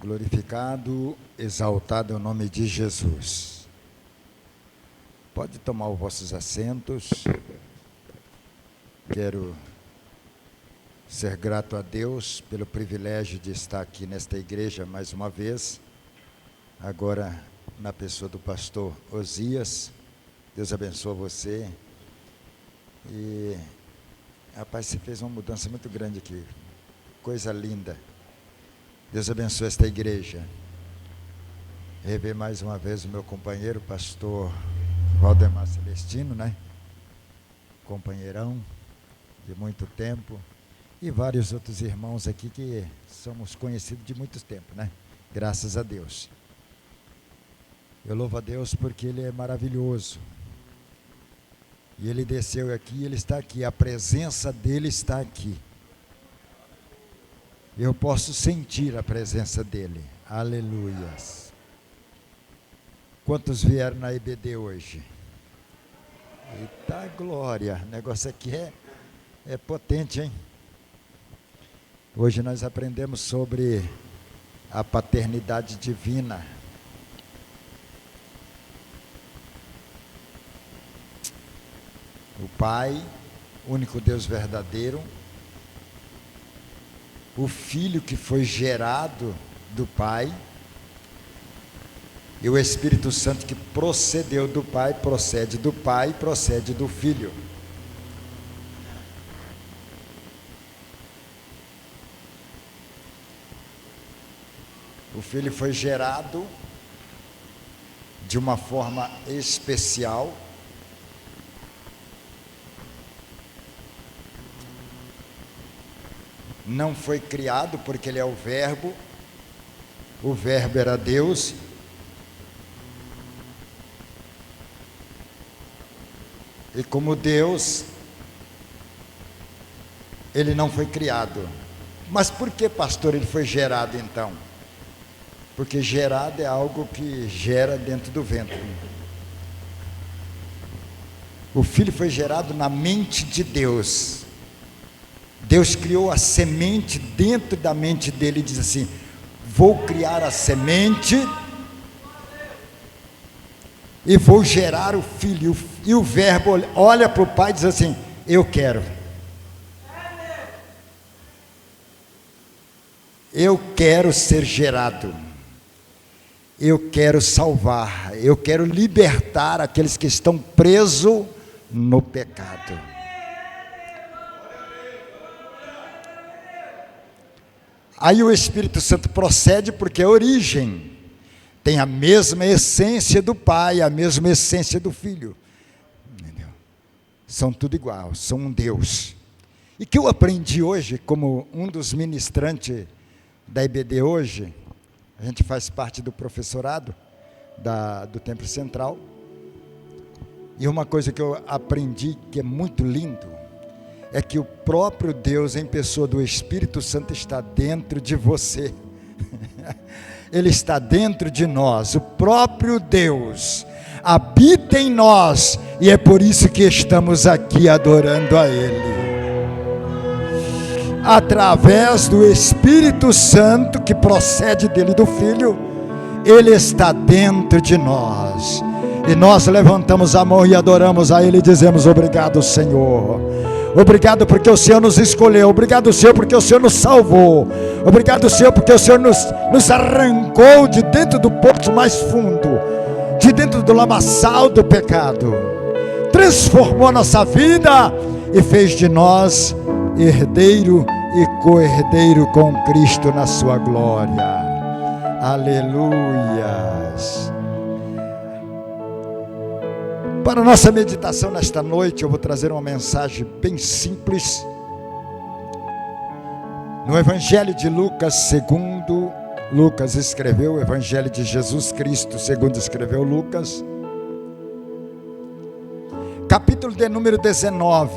Glorificado, exaltado é o nome de Jesus. Pode tomar os vossos assentos. Quero ser grato a Deus pelo privilégio de estar aqui nesta igreja mais uma vez, agora na pessoa do pastor Osias. Deus abençoe você. E, rapaz, você fez uma mudança muito grande aqui, coisa linda. Deus abençoe esta igreja. Rever mais uma vez o meu companheiro, pastor Valdemar Celestino, né? Companheirão de muito tempo. E vários outros irmãos aqui que somos conhecidos de muito tempo, né? Graças a Deus. Eu louvo a Deus porque Ele é maravilhoso. E Ele desceu aqui, Ele está aqui. A presença dEle está aqui. Eu posso sentir a presença dEle. Aleluias. Quantos vieram na IBD hoje? Eita glória, o negócio aqui é potente, hein? Hoje nós aprendemos sobre a paternidade divina. O Pai, único Deus verdadeiro, o Filho que foi gerado do Pai, e o Espírito Santo que procedeu do Pai, procede do Pai, procede do Filho. O Filho foi gerado de uma forma especial. Não foi criado porque Ele é o Verbo era Deus. E como Deus, Ele não foi criado. Mas por que, pastor, Ele foi gerado então? Porque gerado é algo que gera dentro do ventre. O Filho foi gerado na mente de Deus. Deus criou a semente dentro da mente dele e diz assim: vou criar a semente e vou gerar o Filho. E o Verbo olha para o Pai e diz assim: eu quero. Eu quero ser gerado. Eu quero salvar. Eu quero libertar aqueles que estão presos no pecado. Aí o Espírito Santo procede porque a origem tem a mesma essência do Pai, a mesma essência do Filho. Entendeu? São tudo igual, são um Deus. E que eu aprendi hoje, como um dos ministrantes da IBD hoje, a gente faz parte do professorado do Templo Central. E uma coisa que eu aprendi que é muito lindo, é que o próprio Deus, em pessoa do Espírito Santo, está dentro de você. Ele está dentro de nós. O próprio Deus habita em nós. E é por isso que estamos aqui adorando a Ele. Através do Espírito Santo, que procede dele e do Filho, Ele está dentro de nós. E nós levantamos a mão e adoramos a Ele e dizemos: obrigado, Senhor. Obrigado porque o Senhor nos escolheu. Obrigado, Senhor, porque o Senhor nos salvou. Obrigado, Senhor, porque o Senhor nos arrancou de dentro do poço mais fundo, de dentro do lamaçal do pecado. Transformou a nossa vida e fez de nós herdeiro e co-herdeiro com Cristo na sua glória. Aleluias. Para a nossa meditação nesta noite, eu vou trazer uma mensagem bem simples. No Evangelho de Lucas, segundo Lucas escreveu, o Evangelho de Jesus Cristo, segundo escreveu Lucas, capítulo de número 19,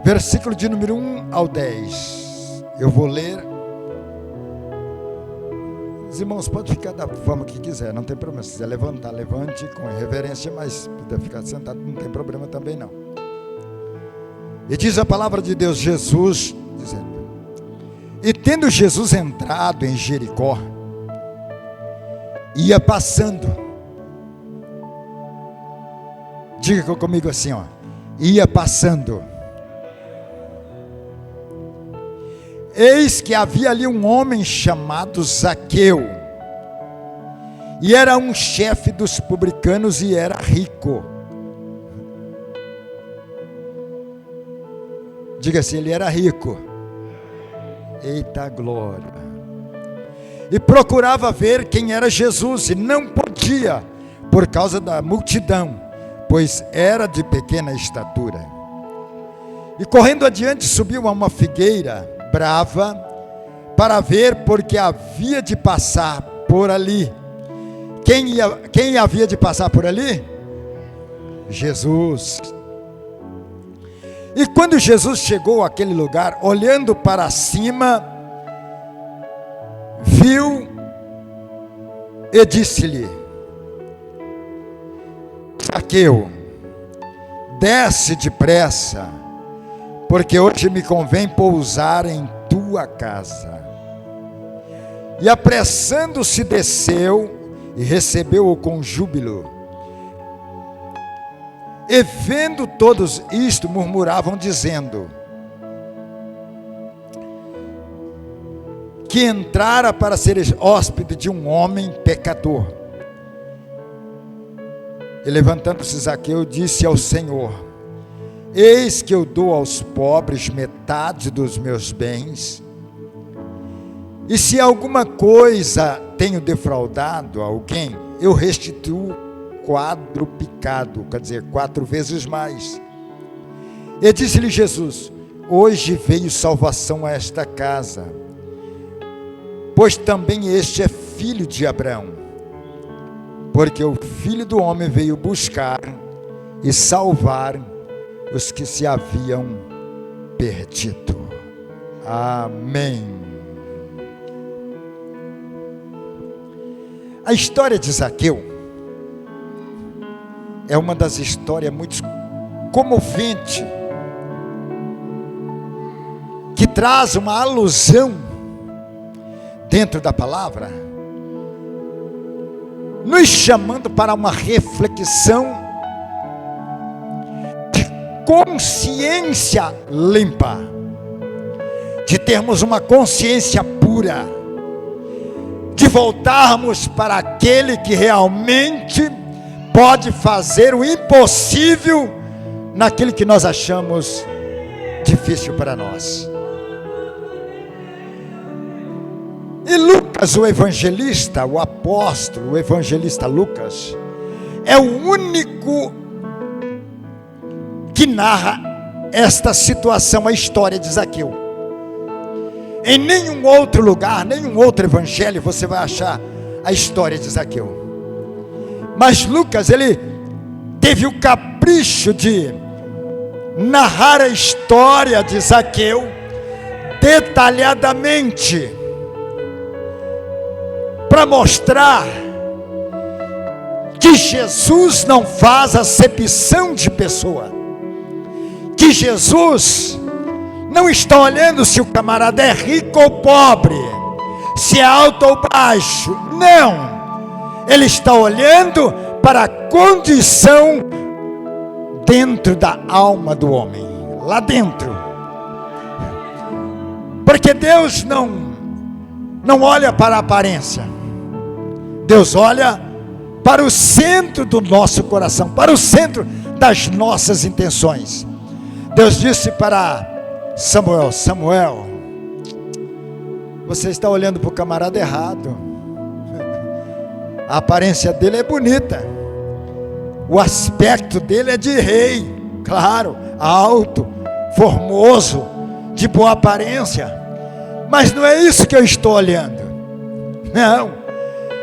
versículo de número 1 ao 10. Eu vou ler. Os irmãos podem ficar da forma que quiser, não tem problema. Se quiser levantar, levante com reverência, mas se puder ficar sentado, não tem problema também não. E diz a palavra de Deus, Jesus dizendo: E tendo Jesus entrado em Jericó, ia passando. Diga comigo assim, ó. Ia passando. Eis que havia ali um homem chamado Zaqueu, e era um chefe dos publicanos e era rico. Diga assim, ele era rico. Eita glória. E procurava ver quem era Jesus, e não podia, por causa da multidão, pois era de pequena estatura. E correndo adiante, subiu a uma figueira brava, para ver, porque havia de passar por ali. Quem havia de passar por ali? Jesus. E quando Jesus chegou àquele lugar, olhando para cima, viu e disse-lhe: Zaqueu, desce depressa, porque hoje me convém pousar em tua casa. E apressando-se desceu e recebeu-o com júbilo. E vendo todos isto, murmuravam dizendo que entrara para ser hóspede de um homem pecador. E levantando-se Zaqueu, disse ao Senhor: Eis que eu dou aos pobres metade dos meus bens, e se alguma coisa tenho defraudado a alguém, eu restituo quadruplicado, quer dizer, 4 vezes mais. E disse-lhe Jesus: Hoje veio salvação a esta casa, pois também este é filho de Abraão, porque o Filho do Homem veio buscar e salvar os que se haviam perdido. Amém. A história de Zaqueu é uma das histórias muito comoventes, que traz uma alusão dentro da palavra, nos chamando para uma reflexão de consciência limpa, de termos uma consciência pura, de voltarmos para aquele que realmente pode fazer o impossível naquilo que nós achamos difícil para nós. E Lucas, o evangelista, o apóstolo, o evangelista Lucas, é o único que narra esta situação, a história de Zaqueu. Em nenhum outro lugar, nenhum outro evangelho você vai achar a história de Zaqueu. Mas Lucas, ele teve o capricho de narrar a história de Zaqueu detalhadamente, para mostrar que Jesus não faz acepção de pessoa, que Jesus não está olhando se o camarada é rico ou pobre, se é alto ou baixo, não. Ele está olhando para a condição dentro da alma do homem, lá dentro. Porque Deus não olha para a aparência. Deus olha para o centro do nosso coração, para o centro das nossas intenções. Deus disse para Samuel: Samuel, você está olhando para o camarada errado. A aparência dele é bonita, o aspecto dele é de rei, claro, alto, formoso, de boa aparência, mas não é isso que eu estou olhando. Não,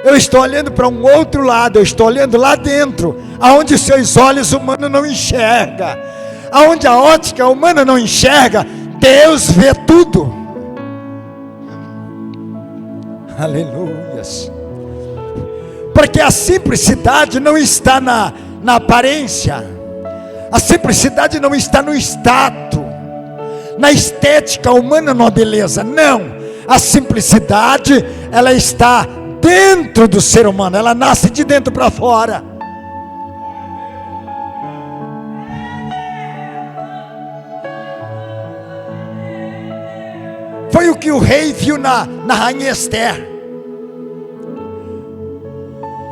eu estou olhando para um outro lado, eu estou olhando lá dentro, aonde seus olhos humanos não enxergam, aonde a ótica humana não enxerga, Deus vê tudo. Aleluias. Porque a simplicidade não está na aparência, a simplicidade não está no status, na estética humana, na beleza, não. A simplicidade, ela está dentro do ser humano, ela nasce de dentro para fora. Foi o que o rei viu na rainha Esther.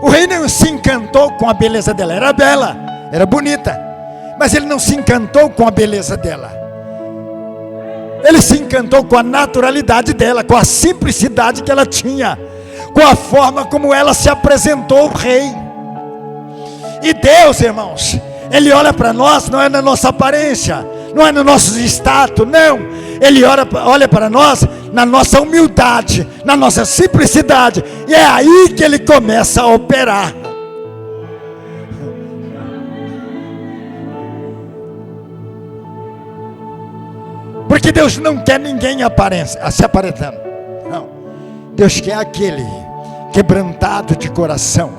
O rei não se encantou com a beleza dela, era bela, era bonita, mas ele não se encantou com a beleza dela. Ele se encantou com a naturalidade dela, com a simplicidade que ela tinha, com a forma como ela se apresentou ao rei. E Deus, irmãos, Ele olha para nós, não é na nossa aparência, não é no nosso status, não. Ele olha para nós na nossa humildade, na nossa simplicidade. E é aí que Ele começa a operar. Porque Deus não quer ninguém se aparentando. Não. Deus quer aquele quebrantado de coração,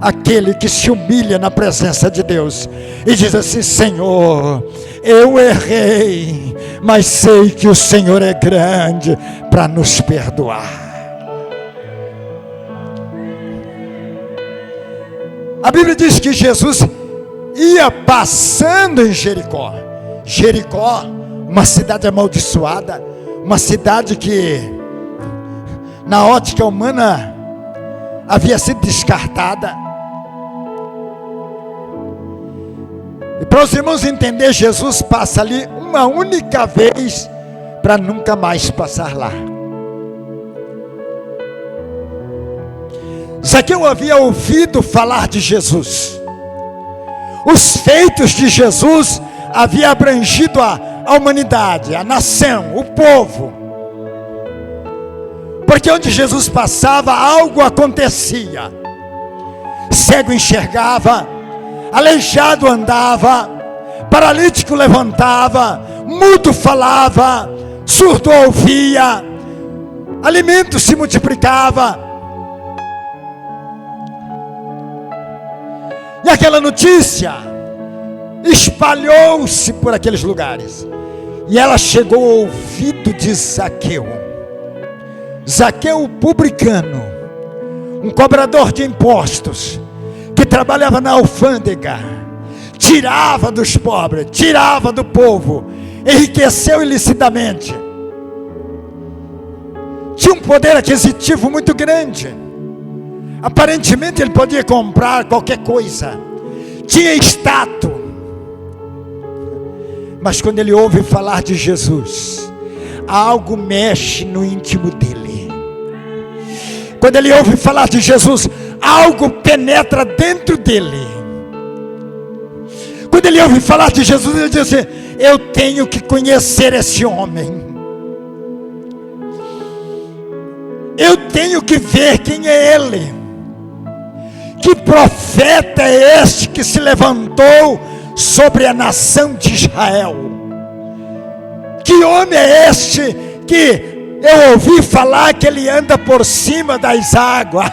aquele que se humilha na presença de Deus e diz assim: Senhor, eu errei, mas sei que o Senhor é grande para nos perdoar. A Bíblia diz que Jesus ia passando em Jericó. Jericó, uma cidade amaldiçoada, uma cidade que na ótica humana havia sido descartada. E para os irmãos entender, Jesus passa ali uma única vez para nunca mais passar lá. Zaqueu havia ouvido falar de Jesus. Os feitos de Jesus haviam abrangido a humanidade, a nação, o povo. Porque onde Jesus passava, algo acontecia. Cego enxergava, aleijado andava, paralítico levantava, mudo falava, surdo ouvia, alimento se multiplicava. E aquela notícia espalhou-se por aqueles lugares. E ela chegou ao ouvido de Zaqueu. Zaqueu, o publicano, um cobrador de impostos, que trabalhava na alfândega, tirava dos pobres, tirava do povo, enriqueceu ilicitamente. Tinha um poder aquisitivo muito grande. Aparentemente ele podia comprar qualquer coisa. Tinha status. Mas quando ele ouve falar de Jesus, algo mexe no íntimo dele. Quando ele ouve falar de Jesus, algo penetra dentro dele. Quando ele ouve falar de Jesus, ele diz assim: eu tenho que conhecer esse homem. Eu tenho que ver quem é ele. Que profeta é este que se levantou sobre a nação de Israel? Que homem é este que eu ouvi falar que ele anda por cima das águas?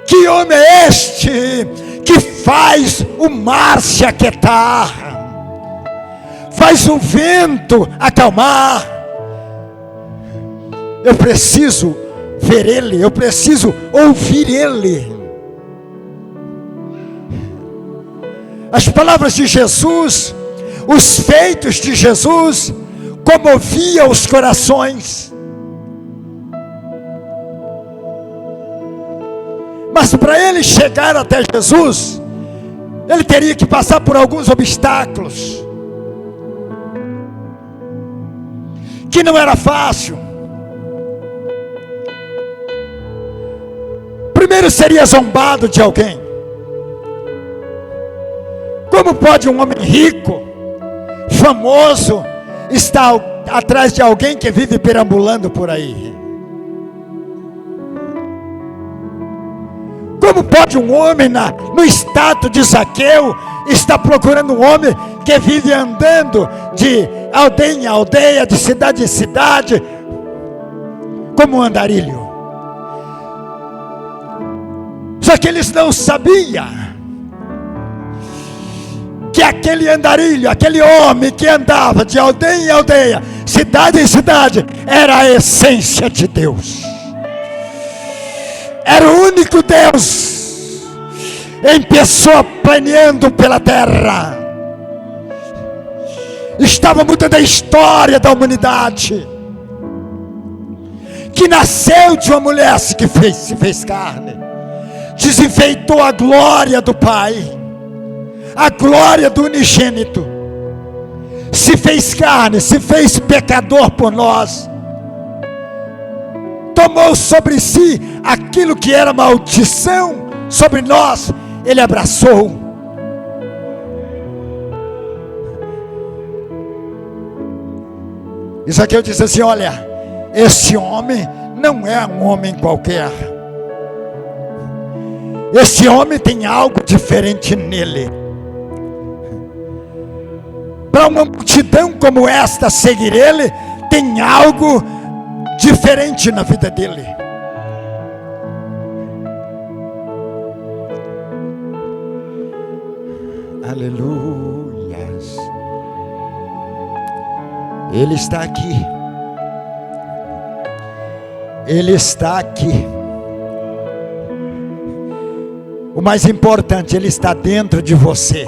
Que homem é este que faz o mar se aquietar, faz o vento acalmar? Eu preciso ver ele, eu preciso ouvir ele. As palavras de Jesus, os feitos de Jesus, comoviam os corações. Mas para ele chegar até Jesus, ele teria que passar por alguns obstáculos, que não era fácil. Primeiro seria zombado de alguém. Como pode um homem rico, famoso, estar atrás de alguém que vive perambulando por aí? Como pode um homem no status de Zaqueu estar procurando um homem que vive andando de aldeia em aldeia, de cidade em cidade, como um andarilho? Só que eles não sabiam que aquele andarilho, aquele homem que andava de aldeia em aldeia, cidade em cidade, era a essência de Deus. Era o único Deus em pessoa planeando pela terra. Estava mudando a história da humanidade, que nasceu de uma mulher que se fez carne, desenfeitou a glória do Pai, a glória do unigênito, se fez carne, se fez pecador por nós, tomou sobre si aquilo que era maldição sobre nós, ele abraçou. Isso aqui eu disse assim: olha, esse homem não é um homem qualquer. Esse homem tem algo diferente nele. Para uma multidão como esta seguir ele, tem algo diferente na vida dele. Aleluias. Ele está aqui. Ele está aqui. O mais importante, ele está dentro de você.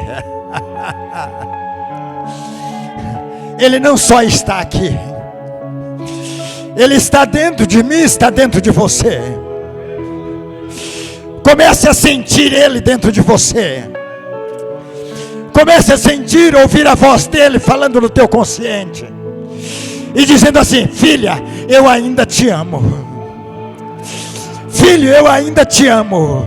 Ele não só está aqui, ele está dentro de mim, está dentro de você. Comece a sentir ele dentro de você. Comece a sentir, ouvir a voz dele falando no teu consciente e dizendo assim: filha, eu ainda te amo. Filho, eu ainda te amo.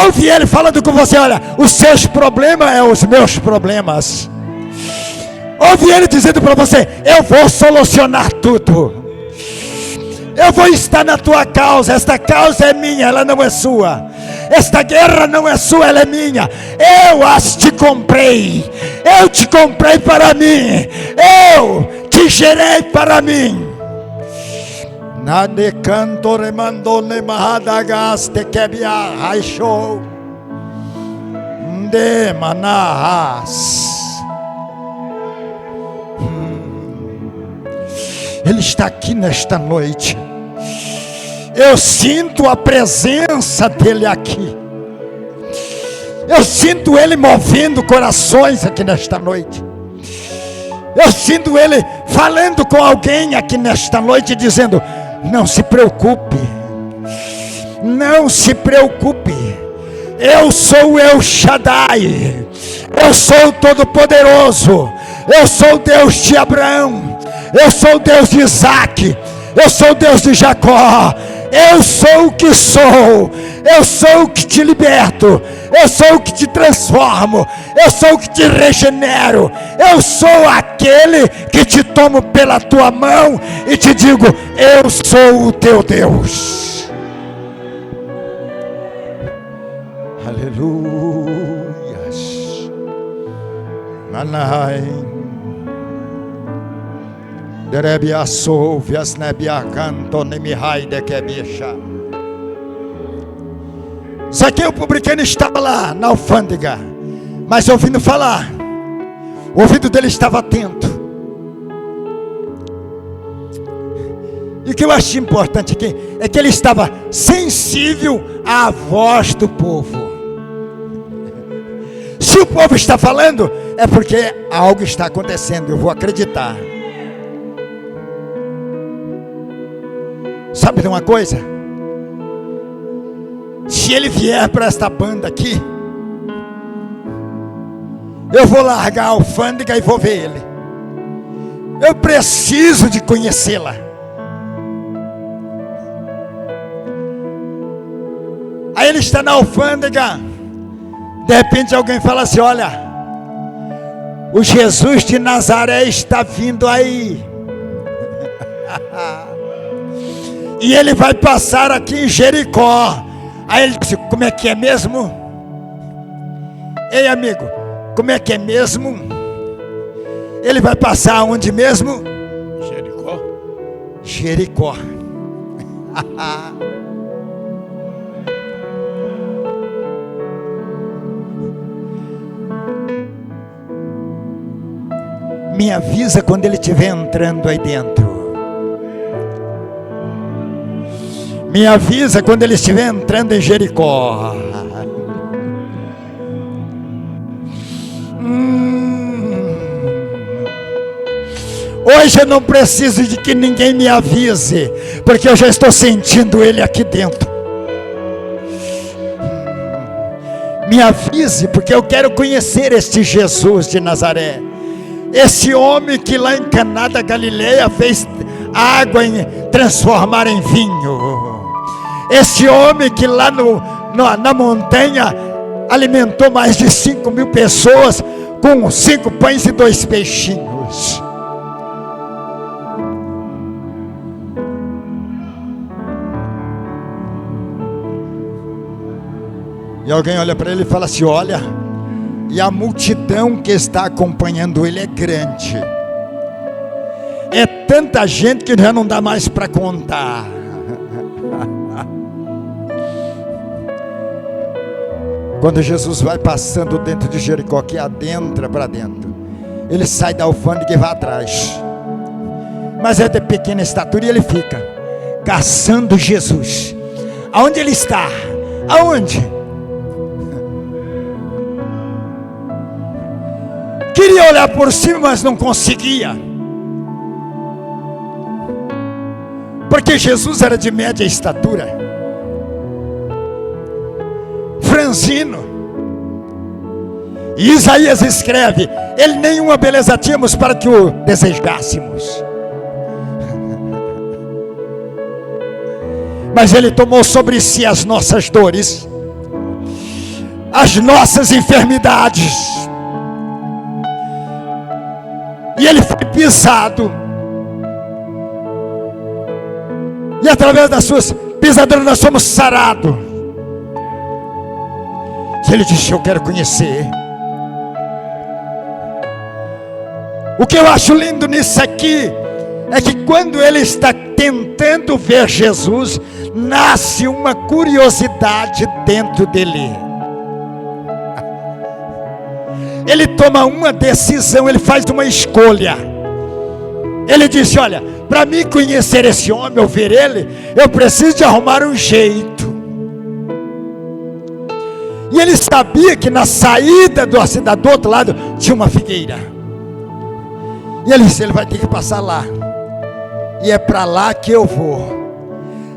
Ouve ele falando com você: olha, os seus problemas são os meus problemas. Ouve ele dizendo para você: eu vou solucionar tudo. Eu vou estar na tua causa. Esta causa é minha, ela não é sua. Esta guerra não é sua, ela é minha. Eu as te comprei. Eu te comprei para mim. Eu te gerei para mim. Nade canto remando ne mahadagaste kebia haisho de manahas. Ele está aqui nesta noite. Eu sinto a presença dele aqui. Eu sinto ele movendo corações aqui nesta noite. Eu sinto ele falando com alguém aqui nesta noite, dizendo: não se preocupe, não se preocupe. Eu sou o El Shaddai. Eu sou o Todo-Poderoso. Eu sou o Deus de Abraão. Eu sou o Deus de Isaac. Eu sou o Deus de Jacó. Eu sou o que sou. Eu sou o que te liberto. Eu sou o que te transformo. Eu sou o que te regenero. Eu sou aquele que te tomo pela tua mão e te digo: eu sou o teu Deus. Aleluias. Manai. Derebiaçou, viasnebiacanto, nemihai de quebicha. Zaqueu publicano estava lá na alfândega, mas ouvindo falar, o ouvido dele estava atento. E o que eu acho importante aqui é que ele estava sensível à voz do povo. Se o povo está falando, é porque algo está acontecendo, eu vou acreditar. Sabe de uma coisa? Se ele vier para esta banda aqui, eu vou largar a alfândega e vou ver ele. Eu preciso de conhecê-la. Aí ele está na alfândega. De repente alguém fala assim: olha, o Jesus de Nazaré está vindo aí. E ele vai passar aqui em Jericó. Aí ele disse: como é que é mesmo? Ei, amigo, como é que é mesmo? Ele vai passar onde mesmo? Jericó. Jericó. Me avisa quando ele estiver entrando aí dentro. Me avisa quando ele estiver entrando em Jericó. Hoje eu não preciso de que ninguém me avise, porque eu já estou sentindo ele aqui dentro. Me avise, porque eu quero conhecer este Jesus de Nazaré. Esse homem que lá em Caná da Galileia fez água transformar em vinho. Este homem que lá na montanha alimentou mais de 5.000 pessoas com 5 pães e 2 peixinhos. E alguém olha para ele e fala assim: olha, e a multidão que está acompanhando ele é grande. É tanta gente que já não dá mais para contar. Quando Jesus vai passando dentro de Jericó, que adentra para dentro, ele sai da alfândega e vai atrás. Mas é de pequena estatura e ele fica caçando Jesus. Aonde ele está? Aonde? Queria olhar por cima, mas não conseguia. Porque Jesus era de média estatura, franzino. E Isaías escreve: ele nenhuma beleza tínhamos para que o desejássemos. Mas ele tomou sobre si as nossas dores, as nossas enfermidades. E ele foi pisado. E através das suas pisaduras nós somos sarados. E ele disse: eu quero conhecer. O que eu acho lindo nisso aqui é que quando ele está tentando ver Jesus, nasce uma curiosidade dentro dele. Ele toma uma decisão, ele faz uma escolha. Ele disse: olha, para mim conhecer esse homem, eu ver ele, eu preciso de arrumar um jeito. E ele sabia que na saída da cidade, do outro lado, tinha uma figueira. E ele disse: ele vai ter que passar lá. E é para lá que eu vou.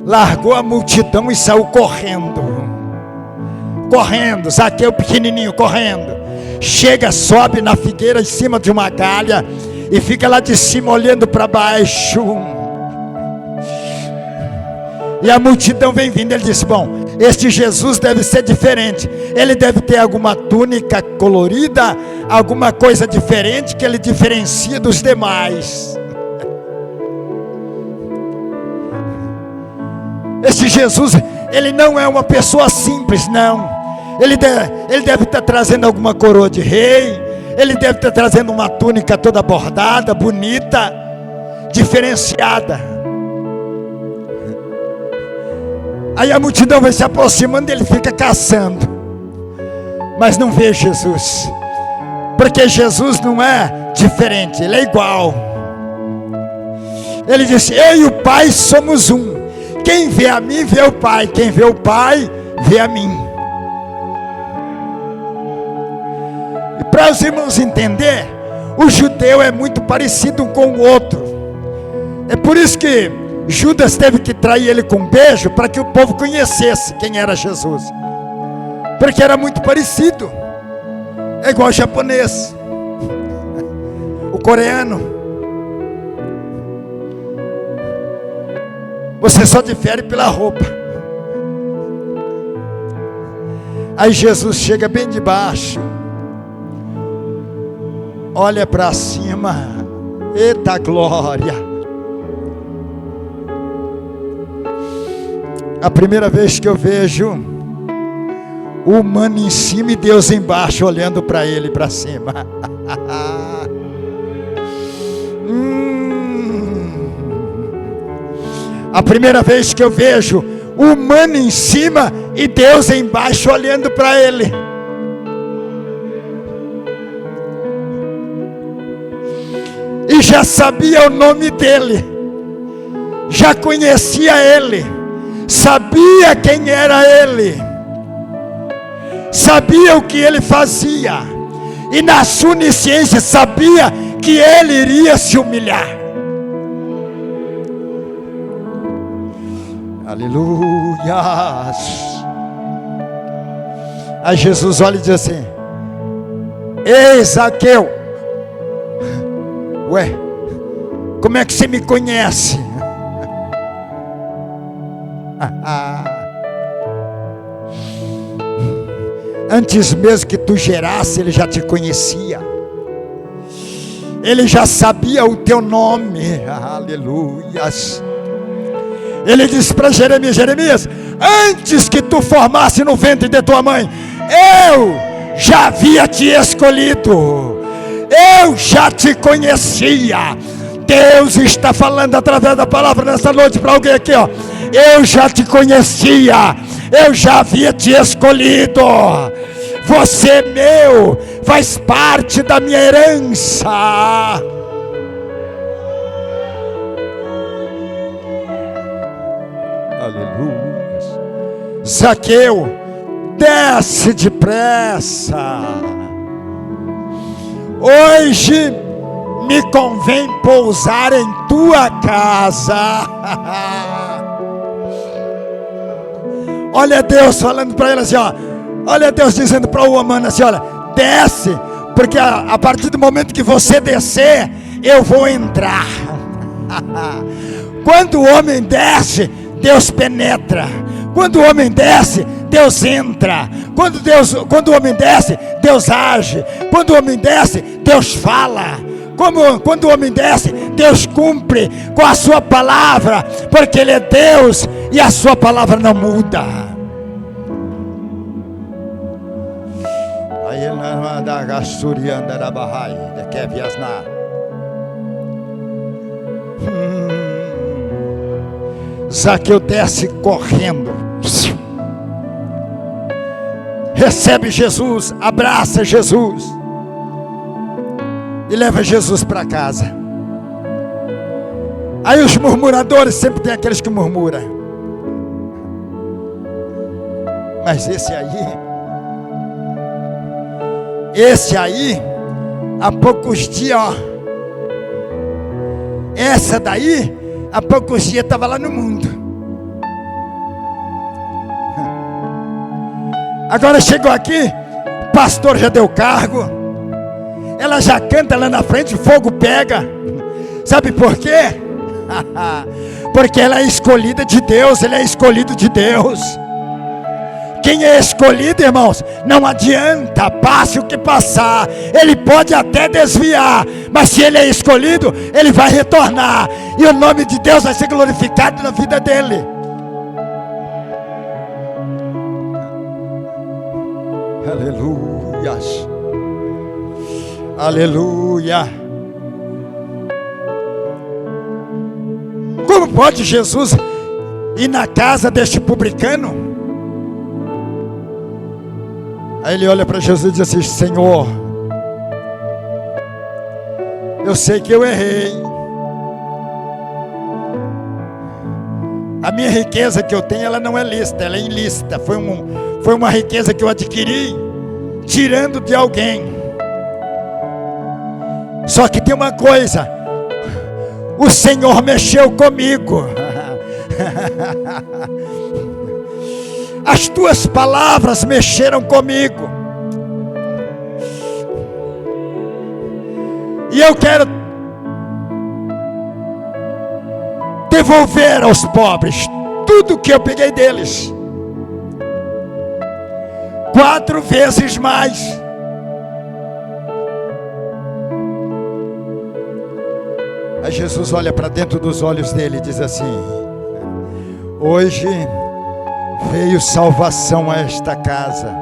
Largou a multidão e saiu correndo. Correndo, Zaqueu pequenininho, correndo. Chega, sobe na figueira em cima de uma galha e fica lá de cima olhando para baixo. E a multidão vem vindo. Ele disse: bom, este Jesus deve ser diferente. Ele deve ter alguma túnica colorida, alguma coisa diferente que ele diferencia dos demais. Esse Jesus, ele não é uma pessoa simples, não. Ele deve estar trazendo alguma coroa de rei. Ele deve estar trazendo uma túnica toda bordada, bonita, diferenciada. Aí a multidão vai se aproximando e ele fica caçando, mas não vê Jesus, porque Jesus não é diferente, ele é igual. Ele disse: eu e o Pai somos um. Quem vê a mim vê o Pai. Quem vê o Pai vê a mim. E para os irmãos entender, o judeu é muito parecido um com o outro. É por isso que Judas teve que trair ele com um beijo, para que o povo conhecesse quem era Jesus, porque era muito parecido. É igual o japonês, o coreano. Você só difere pela roupa. Aí Jesus chega bem de baixo, olha para cima. Eita glória! A primeira vez que eu vejo o humano em cima e Deus embaixo, olhando para ele para cima. A primeira vez que eu vejo o humano em cima e Deus embaixo, olhando para ele. e já sabia o nome dele, já conhecia ele, sabia quem era ele, sabia o que ele fazia, e na sua onisciência sabia que ele iria se humilhar. Aleluia. Aí Jesus olha e diz assim: ei, Zaqueu, ué, como é que você me conhece? Antes mesmo que tu gerasse, ele já te conhecia, ele já sabia o teu nome. Aleluias. Ele disse para Jeremias: Jeremias, antes que tu formasse no ventre de tua mãe, eu já havia te escolhido, eu já te conhecia. Deus está falando através da palavra nessa noite para alguém aqui, ó. Eu já te conhecia, eu já havia te escolhido. Você é meu, faz parte da minha herança. Aleluia. Zaqueu, desce depressa. Hoje me convém pousar em tua casa. Olha Deus falando para ele assim, ó. Olha Deus dizendo para o homem assim, olha, desce, porque a partir do momento que você descer, eu vou entrar. Quando o homem desce, Deus penetra. Quando o homem desce, Deus entra. Quando o homem desce, Deus age. Quando o homem desce, Deus fala. Quando o homem desce, Deus cumpre com a sua palavra, porque Ele é Deus e a sua palavra não muda. Zaqueu desce correndo, recebe Jesus, abraça Jesus e leva Jesus para casa. Aí os murmuradores, sempre tem aqueles que murmuram, mas esse aí, há poucos dias, ó, essa daí, há poucos dias estava lá no mundo. Agora chegou aqui, o pastor já deu cargo, ela já canta lá na frente, fogo pega. Sabe por quê? Porque ela é escolhida de Deus, ele é escolhido de Deus. Quem é escolhido, irmãos, não adianta, passe o que passar, ele pode até desviar, mas se ele é escolhido, ele vai retornar, e o nome de Deus vai ser glorificado na vida dele. Aleluia, aleluia. Como pode Jesus ir na casa deste publicano? Aí ele olha para Jesus e diz assim: Senhor, eu sei que eu errei. A minha riqueza que eu tenho, ela não é lícita, ela é ilícita. Foi uma riqueza que eu adquiri tirando de alguém. Só que tem uma coisa, o Senhor mexeu comigo. As tuas palavras mexeram comigo. E eu quero devolver aos pobres tudo que eu peguei deles, 4 vezes mais. Aí Jesus olha para dentro dos olhos dele e diz assim: hoje veio salvação a esta casa.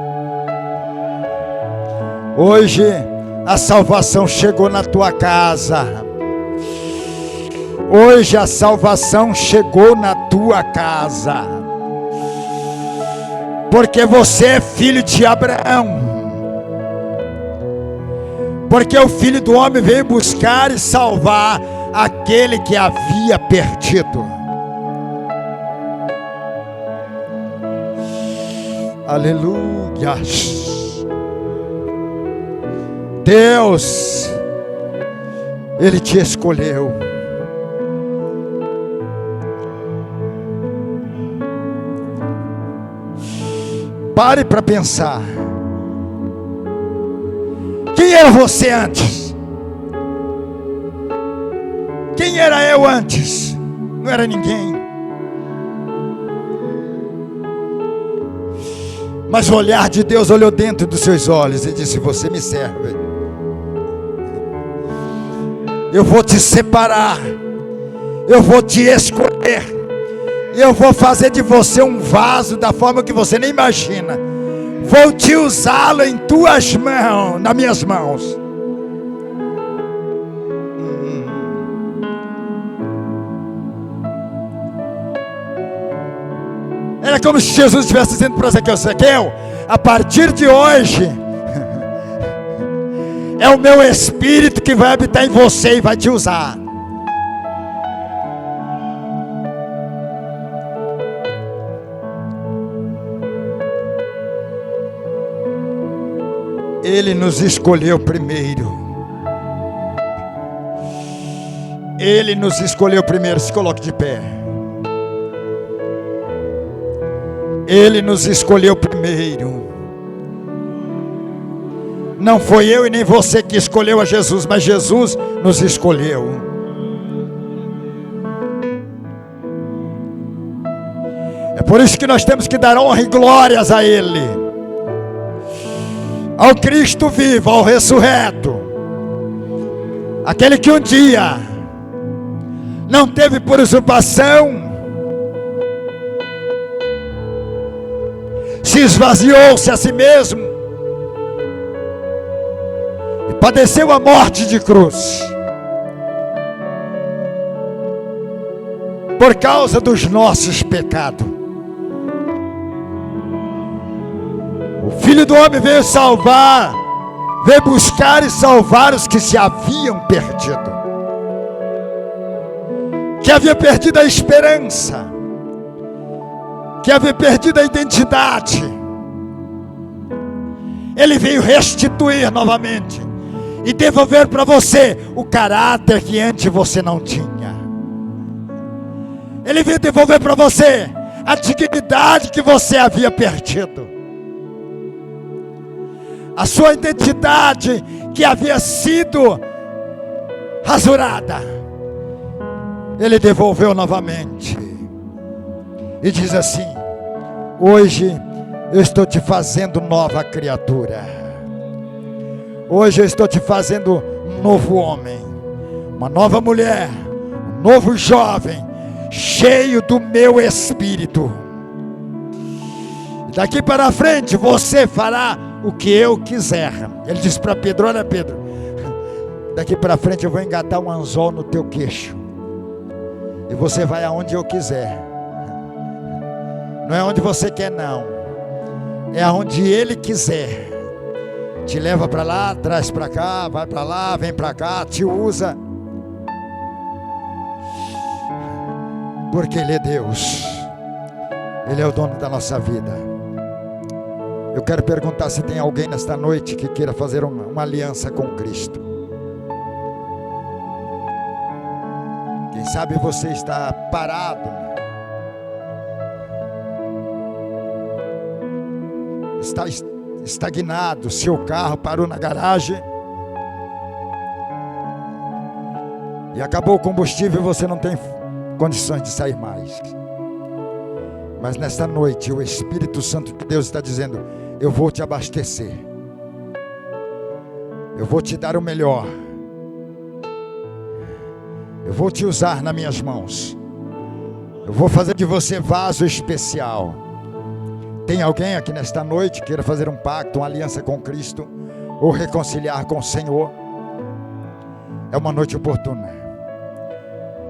Hoje a salvação chegou na tua casa. Hoje a salvação chegou na tua casa. Porque você é filho de Abraão. Porque o Filho do Homem veio buscar e salvar aquele que havia perdido. Aleluia. Deus, Ele te escolheu. Pare para pensar. Quem era você antes? Quem era eu antes? Não era ninguém. Mas o olhar de Deus olhou dentro dos seus olhos e disse: você me serve. Eu vou te separar. Eu vou te escolher. Eu vou fazer de você um vaso da forma que você nem imagina. Vou te usá-lo em tuas mãos, nas minhas mãos. Era como se Jesus estivesse dizendo para Zaqueu: Zaqueu, a partir de hoje, é o meu Espírito que vai habitar em você e vai te usar. Ele nos escolheu primeiro. Ele nos escolheu primeiro. Se coloque de pé. Ele nos escolheu primeiro. Não foi eu e nem você que escolheu a Jesus, mas Jesus nos escolheu. É por isso que nós temos que dar honra e glórias a Ele, ao Cristo vivo, ao ressurreto, aquele que um dia não teve por usurpação, se esvaziou-se a si mesmo e padeceu a morte de cruz por causa dos nossos pecados. O Filho do Homem veio salvar, veio buscar e salvar os que se haviam perdido, que havia perdido a esperança, que havia perdido a identidade. Ele veio restituir novamente e devolver para você o caráter que antes você não tinha. Ele veio devolver para você a dignidade que você havia perdido, a sua identidade que havia sido rasurada. Ele devolveu novamente e diz assim: hoje eu estou te fazendo nova criatura. Hoje eu estou te fazendo um novo homem, uma nova mulher, um novo jovem, cheio do meu Espírito. Daqui para frente você fará o que eu quiser. Ele disse para Pedro: olha, Pedro, daqui para frente eu vou engatar um anzol no teu queixo e você vai aonde eu quiser. Não é onde você quer, não, é aonde Ele quiser. Te leva para lá, traz para cá, vai para lá, vem para cá, te usa, porque Ele é Deus. Ele é o dono da nossa vida. Eu quero perguntar se tem alguém nesta noite que queira fazer uma aliança com Cristo. Quem sabe você está parado, está estagnado, seu carro parou na garagem e acabou o combustível e você não tem condições de sair mais. Mas nesta noite o Espírito Santo de Deus está dizendo: eu vou te abastecer, eu vou te dar o melhor, eu vou te usar nas minhas mãos, eu vou fazer de você vaso especial. Tem alguém aqui nesta noite que queira fazer um pacto, uma aliança com Cristo, ou reconciliar com o Senhor? É uma noite oportuna,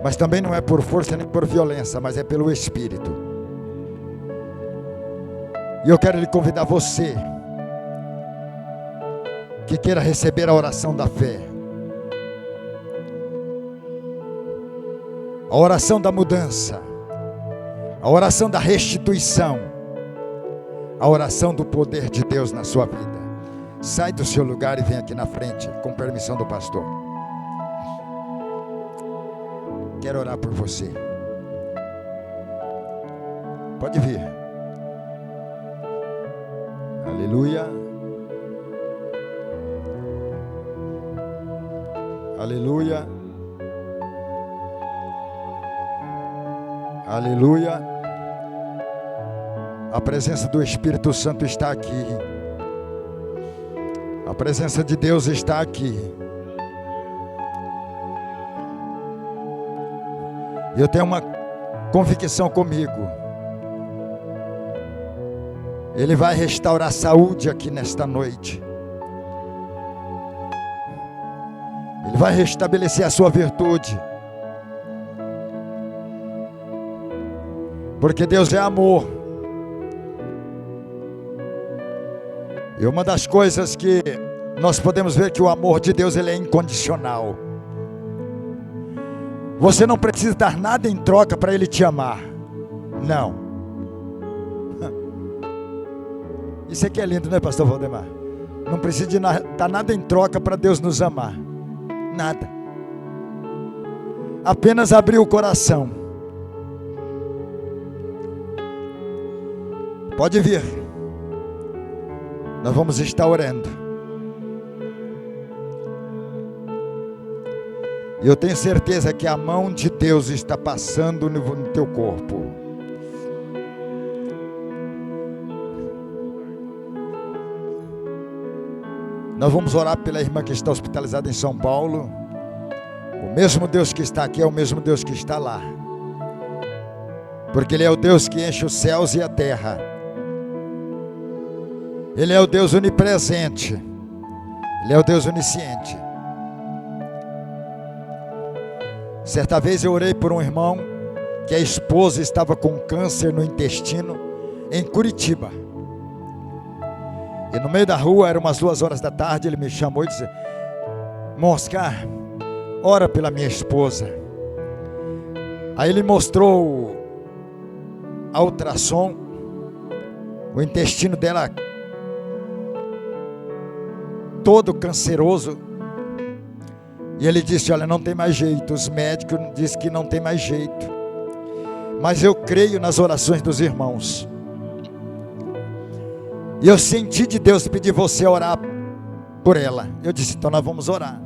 mas também não é por força nem por violência, mas é pelo Espírito. E eu quero lhe convidar, você que queira receber a oração da fé, a oração da mudança, a oração da restituição, a oração do poder de Deus na sua vida, sai do seu lugar e vem aqui na frente, com permissão do pastor. Quero orar por você. Pode vir. Aleluia. Aleluia. Aleluia. A presença do Espírito Santo está aqui. A presença de Deus está aqui. Eu tenho uma convicção comigo. Ele vai restaurar a saúde aqui nesta noite. Ele vai restabelecer a sua virtude. Porque Deus é amor. E uma das coisas que nós podemos ver que o amor de Deus, ele é incondicional. Você não precisa dar nada em troca para Ele te amar. Não. Isso aqui é lindo, né, pastor Valdemar? Não precisa de dar nada em troca para Deus nos amar. Nada. Apenas abrir o coração. Pode vir. Nós vamos estar orando. E eu tenho certeza que a mão de Deus está passando no teu corpo. Nós vamos orar pela irmã que está hospitalizada em São Paulo. O mesmo Deus que está aqui é o mesmo Deus que está lá. Porque Ele é o Deus que enche os céus e a terra. Ele é o Deus onipresente. Ele é o Deus onisciente. Certa vez eu orei por um irmão que a esposa estava com câncer no intestino em Curitiba. E no meio da rua, eram umas 2 horas da tarde, ele me chamou e disse: irmão Oscar, ora pela minha esposa. Aí ele mostrou a ultrassom, o intestino dela todo canceroso. E ele disse: olha, não tem mais jeito. Os médicos dizem que não tem mais jeito. Mas eu creio nas orações dos irmãos. E eu senti de Deus pedir você orar por ela. Eu disse: então nós vamos orar.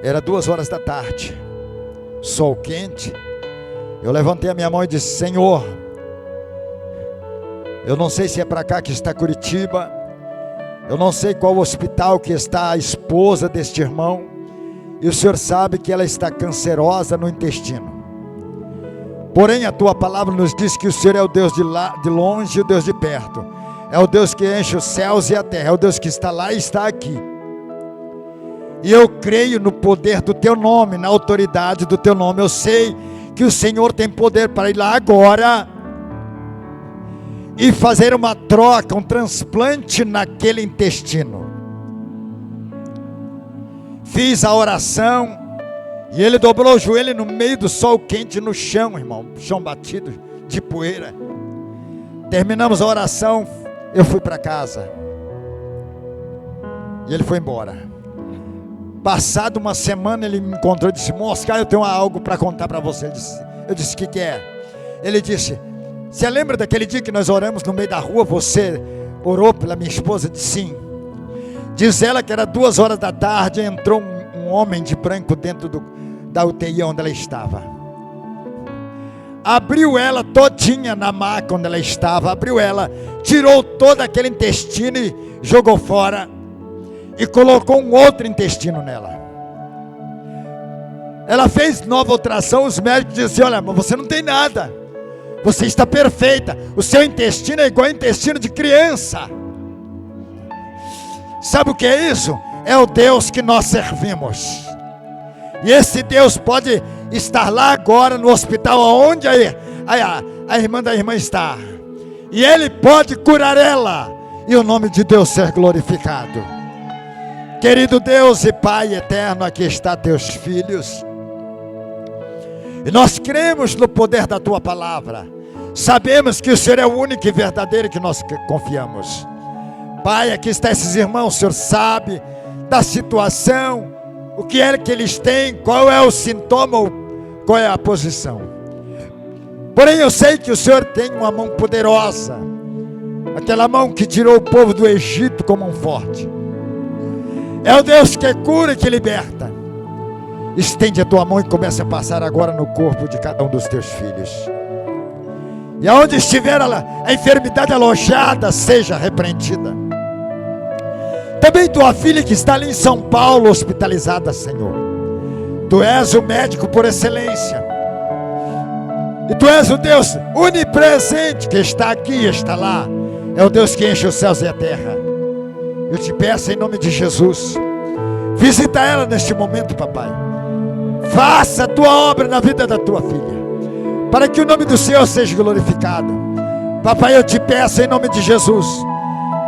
Era 2 horas da tarde, sol quente. Eu levantei a minha mão e disse: Senhor, eu não sei se é para cá que está Curitiba. Eu não sei qual hospital que está a esposa deste irmão. E o Senhor sabe que ela está cancerosa no intestino. Porém a tua palavra nos diz que o Senhor é o Deus de longe e o Deus de perto. É o Deus que enche os céus e a terra. É o Deus que está lá e está aqui. E eu creio no poder do teu nome, na autoridade do teu nome. Eu sei que o Senhor tem poder para ir lá agora e fazer uma troca, um transplante naquele intestino. Fiz a oração e ele dobrou o joelho no meio do sol quente no chão, irmão, chão batido de poeira. Terminamos a oração, eu fui para casa e ele foi embora. Passado uma semana ele me encontrou e disse: Oscar, eu tenho algo para contar para você. Eu disse: o que é? Ele disse: você lembra daquele dia que nós oramos no meio da rua? Você orou pela minha esposa? Eu disse: sim. Diz ela que era 2 horas da tarde, entrou um homem de branco dentro da UTI onde ela estava. Abriu ela todinha na maca onde ela estava, abriu ela, tirou todo aquele intestino e jogou fora. E colocou um outro intestino nela. Ela fez nova ultrassom, os médicos diziam: olha, mas você não tem nada. Você está perfeita. O seu intestino é igual ao intestino de criança. Sabe o que é isso? É o Deus que nós servimos. E esse Deus pode estar lá agora no hospital onde a irmã da irmã está. E Ele pode curar ela. e o nome de Deus ser glorificado. Querido Deus e Pai eterno, aqui está teus filhos, e nós cremos no poder da tua palavra. Sabemos que o Senhor é o único e verdadeiro que nós confiamos. Pai, aqui está esses irmãos, o Senhor sabe da situação, o que é que eles têm, qual é o sintoma, qual é a posição. Porém eu sei que o Senhor tem uma mão poderosa, aquela mão que tirou o povo do Egito com mão forte. É o Deus que cura e que liberta. Estende a tua mão e começa a passar agora no corpo de cada um dos teus filhos. E aonde estiver a enfermidade alojada, seja repreendida. Também tua filha que está ali em São Paulo, hospitalizada, Senhor. Tu és o médico por excelência. E tu és o Deus onipresente que está aqui e está lá. É o Deus que enche os céus e a terra. Eu te peço em nome de Jesus, visita ela neste momento, papai. Faça a tua obra na vida da tua filha, para que o nome do Senhor seja glorificado. Papai, eu te peço em nome de Jesus,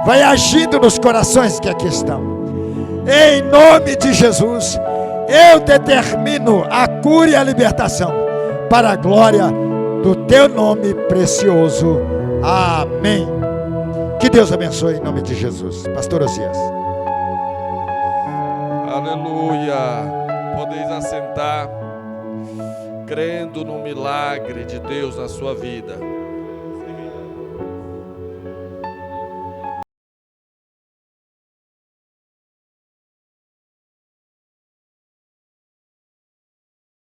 vai agindo nos corações que aqui estão. Em nome de Jesus, eu determino a cura e a libertação, para a glória do teu nome precioso. Amém. Que Deus abençoe em nome de Jesus. Pastor Osias. Aleluia. Podeis assentar, crendo no milagre de Deus na sua vida.